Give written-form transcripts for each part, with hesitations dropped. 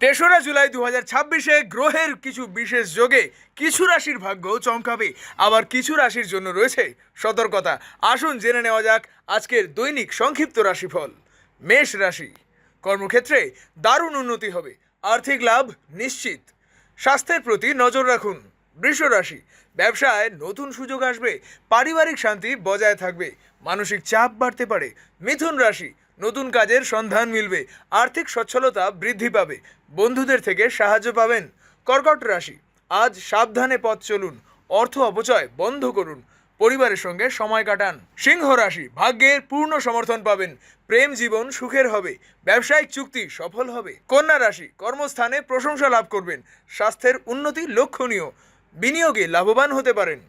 তেসরা জুলাই 2026-এ গ্রহের কিছু বিশেষ যোগে কিছু রাশির ভাগ্য চমকাবে, আবার কিছু রাশির জন্য রয়েছে সতর্কতা। আসুন জেনে নেওয়া যাক আজকের দৈনিক সংক্ষিপ্ত রাশিফল। মেষ রাশি, কর্মক্ষেত্রে দারুণ উন্নতি হবে, আর্থিক লাভ নিশ্চিত। স্বাস্থ্যের প্রতি নজর রাখুন। বৃষ রাশি, ব্যবসায় নতুন সুযোগ আসবে, পারিবারিক শান্তি বজায় থাকবে, মানসিক চাপ বাড়তে পারে। মিথুন রাশি, নতুন কাজের সন্ধান মিলবে, আর্থিক সচ্ছলতা বৃদ্ধি পাবে, বন্ধুদের থেকে সাহায্য পাবেন। কর্কট রাশি, আজ সাবধানে পথ চলুন, অর্থ অপচয় বন্ধ করুন, পরিবারের সঙ্গে সময় কাটান। সিংহ রাশি, ভাগ্যের পূর্ণ সমর্থন পাবেন, প্রেম জীবন সুখের হবে, ব্যবসায়িক চুক্তি সফল হবে। কন্যা রাশি, কর্মস্থানে প্রশংসা লাভ করবেন, স্বাস্থ্যের উন্নতি লক্ষণীয়, বিনিয়োগে লাভবান হতে পারেন।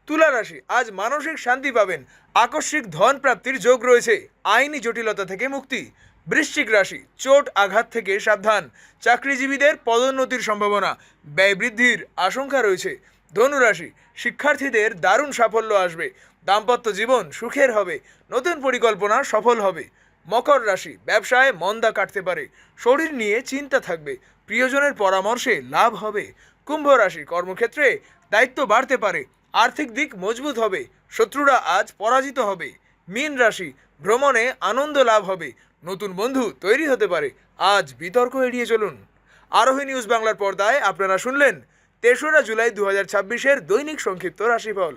তুলা রাশি, আজ মানসিক শান্তি পাবেন, আকস্মিক ধন প্রাপ্তির যোগ রয়েছে, আইনি জটিলতা থেকে মুক্তি। বৃশ্চিক রাশি, চোট আঘাত থেকে সাবধান, চাকরিজীবীদের পদোন্নতির সম্ভাবনা, ব্যয় বৃদ্ধির আশঙ্কা রয়েছে। ধনু রাশি, শিক্ষার্থীদের দারুণ সাফল্য আসবে, দাম্পত্য জীবন সুখের হবে, নতুন পরিকল্পনা সফল হবে। মকর রাশি, ব্যবসায় মন্দা কাটতে পারে, শরীর নিয়ে চিন্তা থাকবে, প্রিয়জনের পরামর্শে লাভ হবে। কুম্ভ রাশি, কর্মক্ষেত্রে দায়িত্ব বাড়তে পারে, আর্থিক দিক মজবুত হবে, শত্রুরা আজ পরাজিত হবে। মীন রাশি, ভ্রমণে আনন্দ লাভ হবে, নতুন বন্ধু তৈরি হতে পারে, আজ বিতর্ক এড়িয়ে চলুন। আরোহী নিউজ বাংলার পর্দায় আপনারা শুনলেন 3রা জুলাই 2026-এর দৈনিক সংক্ষিপ্ত রাশিফল।